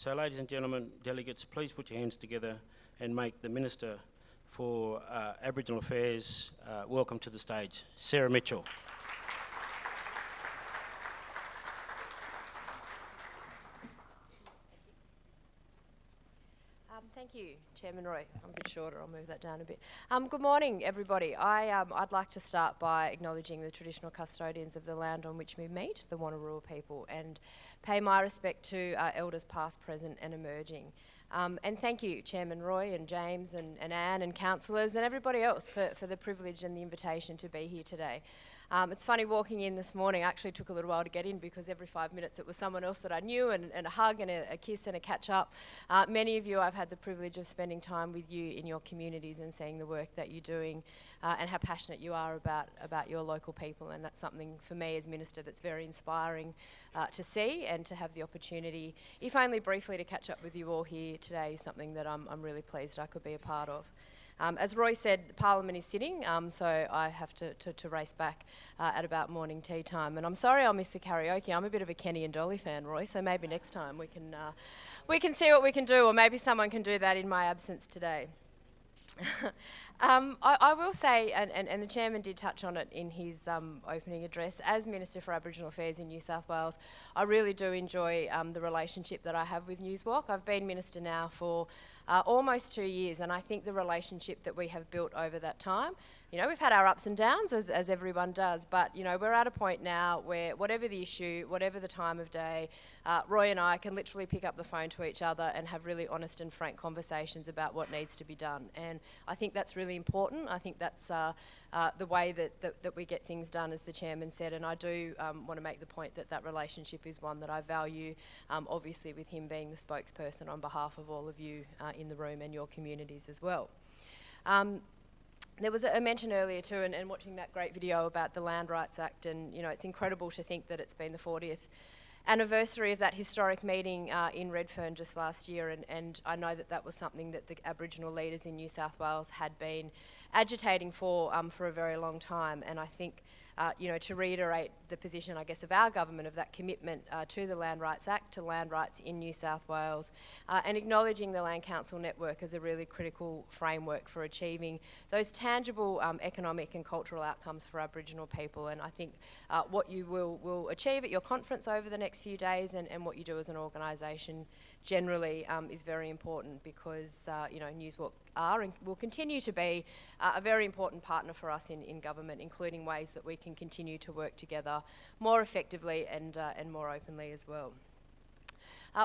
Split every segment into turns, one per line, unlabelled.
So ladies and gentlemen, delegates, please put your hands together and make the Minister for Aboriginal Affairs welcome to the stage, Sarah Mitchell.
Thank you, Chairman Roy. I'm a bit shorter, I'll move that down a bit. Good morning, everybody. I'd like to start by acknowledging the traditional custodians of the land on which we meet, the Wanneroo people, and pay my respect to our elders past, present and emerging. And thank you, Chairman Roy and James and Anne and councillors and everybody else for the privilege and the invitation to be here today. It's funny walking in this morning, I actually took a little while to get in because every 5 minutes it was someone else that I knew and a hug and a kiss and a catch up. Many of you I've had the privilege of spending time with you in your communities and seeing the work that you're doing and how passionate you are about your local people, and that's something for me as Minister that's very inspiring to see, and to have the opportunity, if only briefly, to catch up with you all here today is something that I'm really pleased I could be a part of. As Roy said, Parliament is sitting, so I have to race back at about morning tea time. And I'm sorry I'll miss the karaoke. I'm a bit of a Kenny and Dolly fan, Roy, so maybe next time we can see what we can do, or maybe someone can do that in my absence today. I will say, and the Chairman did touch on it in his opening address, as Minister for Aboriginal Affairs in New South Wales, I really do enjoy the relationship that I have with Newswalk. I've been Minister now for almost 2 years, and I think the relationship that we have built over that time, you know, we've had our ups and downs, as everyone does, but, you know, we're at a point now where whatever the issue, whatever the time of day, Roy and I can literally pick up the phone to each other and have really honest and frank conversations about what needs to be done. And I think that's really important. I think that's the way that we get things done, as the Chairman said, and I do want to make the point that that relationship is one that I value, obviously with him being the spokesperson on behalf of all of you in the room and your communities as well. There was a mention earlier too, and watching that great video about the Land Rights Act, and you know, it's incredible to think that it's been the 40th anniversary of that historic meeting in Redfern just last year, and I know that that was something that the Aboriginal leaders in New South Wales had been agitating for a very long time, and I think you know, to reiterate the position, I guess, of our government, of that commitment to the Land Rights Act, to land rights in New South Wales, and acknowledging the Land Council network as a really critical framework for achieving those tangible economic and cultural outcomes for Aboriginal people. And I think what you will achieve at your conference over the next few days, and what you do as an organisation generally is very important, because you know, Newswalk are and will continue to be a very important partner for us in government, including ways that we can continue to work together more effectively and more openly as well.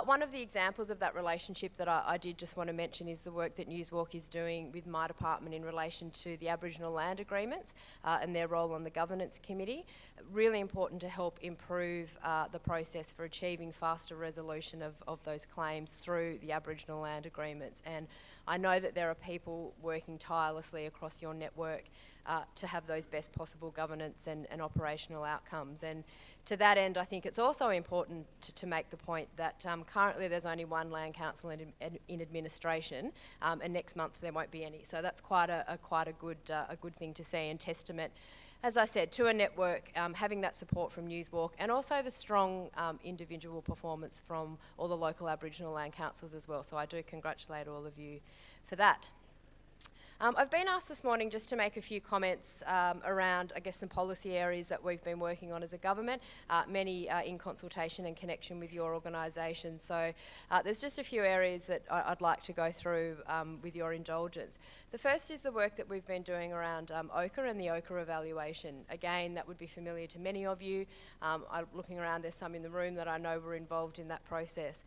One of the examples of that relationship that I did just want to mention is the work that Newswalk is doing with my department in relation to the Aboriginal land agreements and their role on the governance committee. Really important to help improve the process for achieving faster resolution of those claims through the Aboriginal land agreements. And I know that there are people working tirelessly across your network to have those best possible governance and operational outcomes. And to that end, I think it's also important to make the point that currently there's only one land council in administration, and next month there won't be any. So that's quite a good thing to see, and testament, as I said, to a network, having that support from Newswalk, and also the strong individual performance from all the local Aboriginal land councils as well. So I do congratulate all of you for that. I've been asked this morning just to make a few comments around, I guess, some policy areas that we've been working on as a government, many in consultation and connection with your organisation. So there's just a few areas that I'd like to go through with your indulgence. The first is the work that we've been doing around OCHA and the OCHA evaluation. Again, that would be familiar to many of you. I'm looking around, there's some in the room that I know were involved in that process.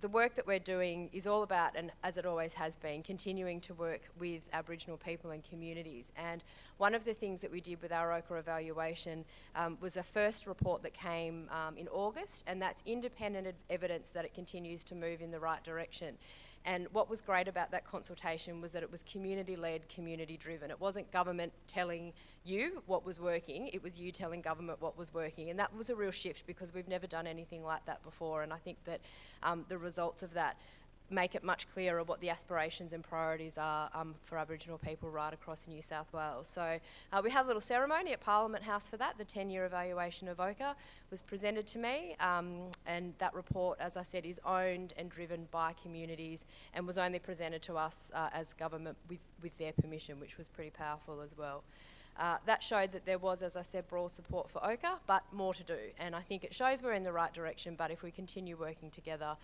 The work that we're doing is all about, and as it always has been, continuing to work with Aboriginal people and communities. And one of the things that we did with our OCHA evaluation was a first report that came in August, and that's independent evidence that it continues to move in the right direction. And what was great about that consultation was that it was community-led, community-driven. It wasn't government telling you what was working, it was you telling government what was working. And that was a real shift, because we've never done anything like that before. And I think that the results of that make it much clearer what the aspirations and priorities are for Aboriginal people right across New South Wales. So we had a little ceremony at Parliament House for that. The 10-year evaluation of OCA was presented to me, and that report, as I said, is owned and driven by communities and was only presented to us as government with their permission, which was pretty powerful as well. That showed that there was, as I said, broad support for OCA, but more to do. And I think it shows we're in the right direction, but if we continue working together,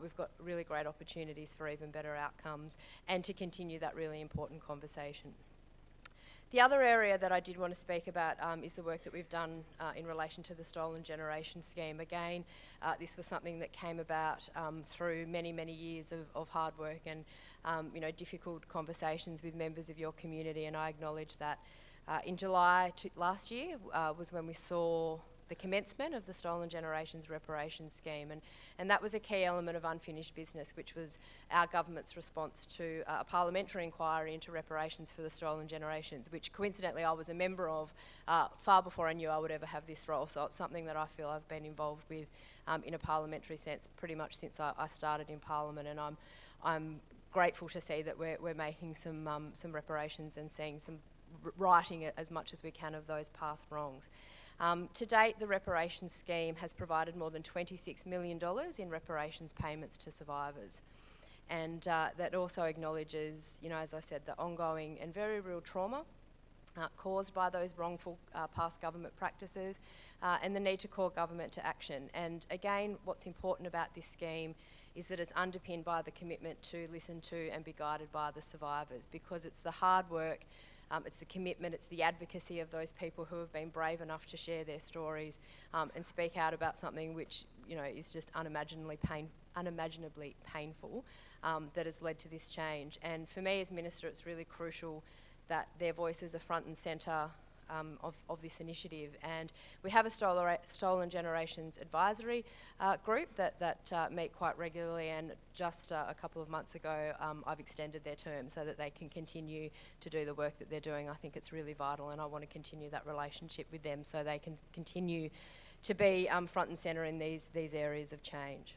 we've got really great opportunities for even better outcomes and to continue that really important conversation. The other area that I did want to speak about is the work that we've done in relation to the Stolen Generation Scheme. Again, this was something that came about through many, many years of hard work and difficult conversations with members of your community, and I acknowledge that. In July last year was when we saw the commencement of the Stolen Generations Reparations Scheme, and that was a key element of unfinished business, which was our government's response to a parliamentary inquiry into reparations for the stolen generations, which coincidentally I was a member of far before I knew I would ever have this role. So it's something that I feel I've been involved with in a parliamentary sense pretty much since I started in Parliament, and I'm grateful to see that we're making some reparations and seeing some righting it as much as we can of those past wrongs. To date, the reparations scheme has provided more than $26 million in reparations payments to survivors. And that also acknowledges, as I said, the ongoing and very real trauma caused by those wrongful past government practices and the need to call government to action. And again, what's important about this scheme is that it's underpinned by the commitment to listen to and be guided by the survivors, because it's the hard work, it's the commitment, it's the advocacy of those people who have been brave enough to share their stories and speak out about something which is just unimaginably painful that has led to this change. And for me as Minister, it's really crucial that their voices are front and centre of this initiative. And we have a Stolen Generations Advisory group that meet quite regularly, and just a couple of months ago I've extended their term so that they can continue to do the work that they're doing. I think it's really vital, and I want to continue that relationship with them so they can continue to be front and centre in these areas of change.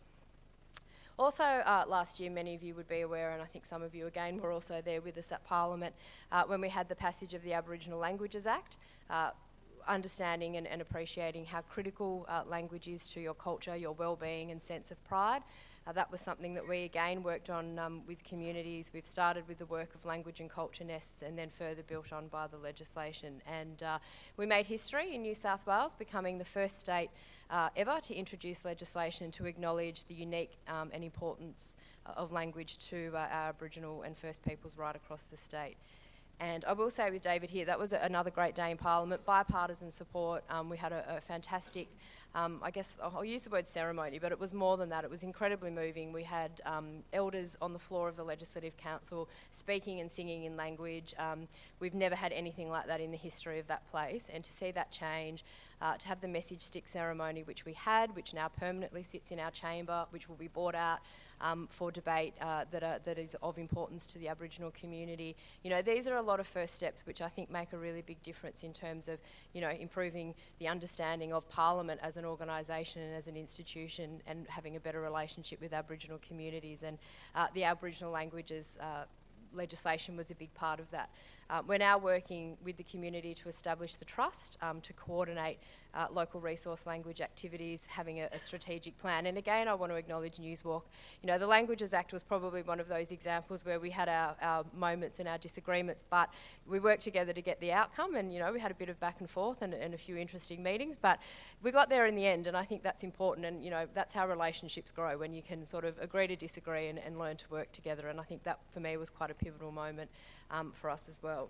Also, last year, many of you would be aware, and I think some of you again were also there with us at Parliament, when we had the passage of the Aboriginal Languages Act, understanding and appreciating how critical language is to your culture, your well-being and sense of pride. That was something that we again worked on with communities. We've started with the work of language and culture nests and then further built on by the legislation. And we made history in New South Wales, becoming the first state ever to introduce legislation to acknowledge the unique and importance of language to our Aboriginal and First Peoples right across the state. And I will say with David here, that was another great day in Parliament, bipartisan support. We had a fantastic, I guess I'll use the word ceremony, but it was more than that. It was incredibly moving. We had elders on the floor of the Legislative Council speaking and singing in language. We've never had anything like that in the history of that place, and to see that change, to have the message stick ceremony, which we had, which now permanently sits in our chamber, which will be brought out for debate that is of importance to the Aboriginal community. These are a lot of first steps which I think make a really big difference in terms of, improving the understanding of Parliament as an organisation and as an institution, and having a better relationship with Aboriginal communities. And the Aboriginal languages legislation was a big part of that. We're now working with the community to establish the trust, to coordinate local resource language activities, having a strategic plan. And again, I want to acknowledge Newswalk. The Languages Act was probably one of those examples where we had our moments and our disagreements, but we worked together to get the outcome, and we had a bit of back and forth and a few interesting meetings, but we got there in the end, and I think that's important. And that's how relationships grow, when you can sort of agree to disagree and learn to work together. And I think that for me was quite a pivotal moment for us as well.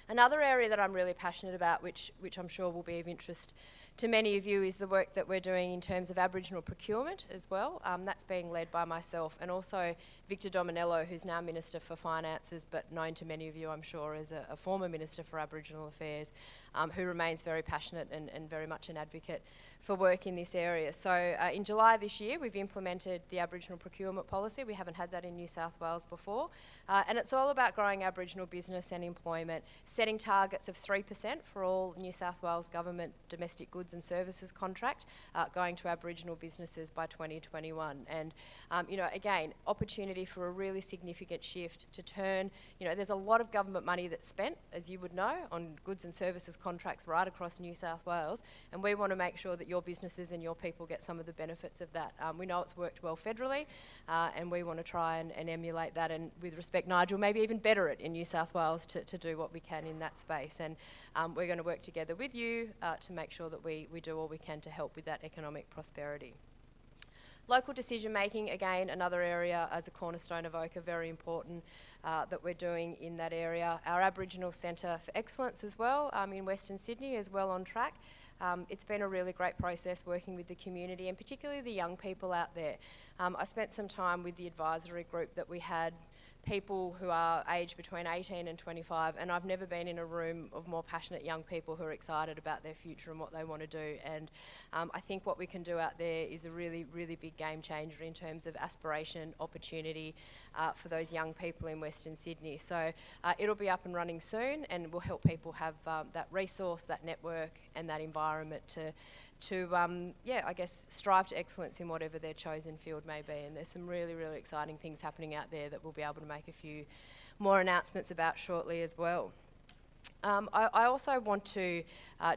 Another area that I'm really passionate about, which I'm sure will be of interest to many of you, is the work that we're doing in terms of Aboriginal procurement as well. That's being led by myself and also Victor Dominello, who's now Minister for Finances, but known to many of you, I'm sure, as a former Minister for Aboriginal Affairs, who remains very passionate and very much an advocate for work in this area. So in July this year, we've implemented the Aboriginal procurement policy. We haven't had that in New South Wales before. And it's all about growing Aboriginal business and employment, setting targets of 3% for all New South Wales government domestic goods and services contract going to Aboriginal businesses by 2021. And, again, opportunity for a really significant shift to turn, there's a lot of government money that's spent, as you would know, on goods and services contracts right across New South Wales, and we want to make sure that your businesses and your people get some of the benefits of that. We know it's worked well federally, and we want to try and emulate that, and with respect, Nigel, maybe even better it in New South Wales to do what we can in that space. And we're going to work together with you to make sure that we do all we can to help with that economic prosperity. Local decision making, again, another area as a cornerstone of OCA, very important that we're doing in that area. Our Aboriginal Centre for Excellence as well in Western Sydney is well on track. It's been a really great process working with the community and particularly the young people out there. I spent some time with the advisory group that we had, people who are aged between 18 and 25, and I've never been in a room of more passionate young people who are excited about their future and what they want to do. And I think what we can do out there is a really, really big game changer in terms of aspiration, opportunity for those young people in Western Sydney. So it'll be up and running soon, and will help people have that resource, that network and that environment to I guess, strive to excellence in whatever their chosen field may be. And there's some really, really exciting things happening out there that we'll be able to make a few more announcements about shortly as well. I also want to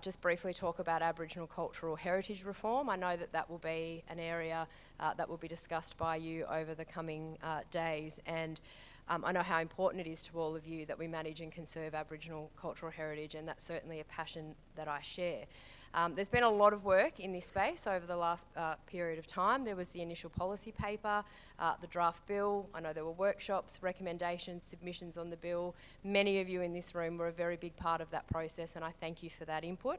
just briefly talk about Aboriginal cultural heritage reform. I know that will be an area that will be discussed by you over the coming days, and I know how important it is to all of you that we manage and conserve Aboriginal cultural heritage, and that's certainly a passion that I share. There's been a lot of work in this space over the last period of time. There was the initial policy paper, the draft bill. I know there were workshops, recommendations, submissions on the bill. Many of you in this room were a very big part of that process, and I thank you for that input.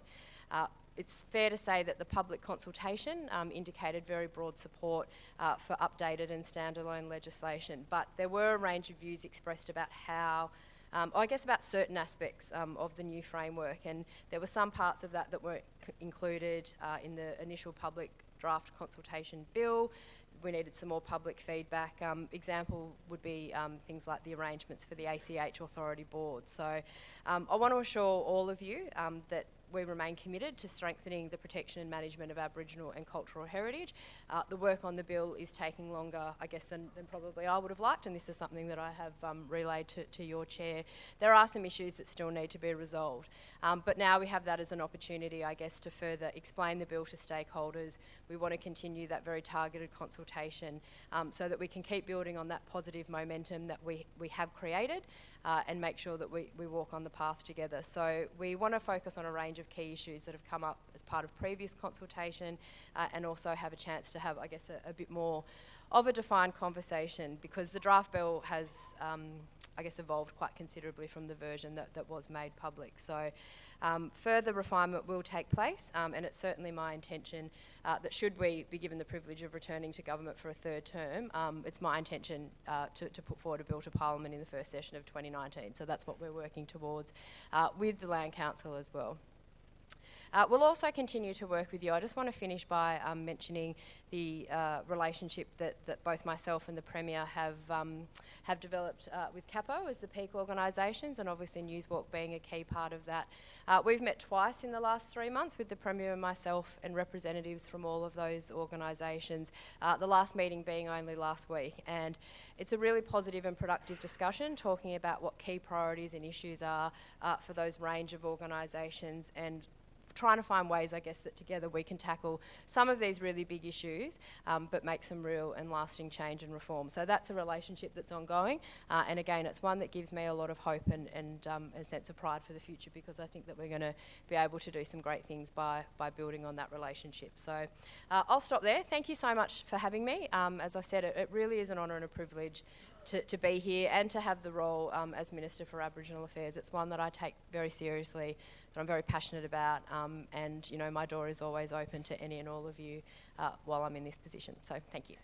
It's fair to say that the public consultation indicated very broad support for updated and standalone legislation, but there were a range of views expressed about how about certain aspects of the new framework, and there were some parts of that weren't included in the initial public draft consultation bill. We needed some more public feedback. Example would be things like the arrangements for the ACH Authority Board. So I want to assure all of you that we remain committed to strengthening the protection and management of Aboriginal and cultural heritage. The work on the bill is taking longer, I guess, than probably I would have liked, and this is something that I have relayed to your chair. There are some issues that still need to be resolved, but now we have that as an opportunity, I guess, to further explain the bill to stakeholders. We want to continue that very targeted consultation so that we can keep building on that positive momentum that we have created and make sure that we walk on the path together. So we want to focus on a range of key issues that have come up as part of previous consultation and also have a chance to have, I guess, a bit more of a defined conversation, because the draft bill has, evolved quite considerably from the version that was made public. So further refinement will take place, and it's certainly my intention that should we be given the privilege of returning to government for a third term, it's my intention to put forward a bill to Parliament in the first session of 2019. So that's what we're working towards with the Land Council as well. We'll also continue to work with you. I just want to finish by mentioning the relationship that both myself and the Premier have developed with CAPO as the peak organisations, and obviously Newswalk being a key part of that. We've met twice in the last 3 months with the Premier and myself and representatives from all of those organisations, the last meeting being only last week. And it's a really positive and productive discussion talking about what key priorities and issues are for those range of organisations, and trying to find ways, I guess, that together we can tackle some of these really big issues, but make some real and lasting change and reform. So that's a relationship that's ongoing, and again, it's one that gives me a lot of hope and a sense of pride for the future, because I think that we're going to be able to do some great things by building on that relationship. So I'll stop there. Thank you so much for having me. As I said, it really is an honour and a privilege to be here and to have the role as Minister for Aboriginal Affairs. It's one that I take very seriously, that I'm very passionate about, and my door is always open to any and all of you while I'm in this position. So thank you.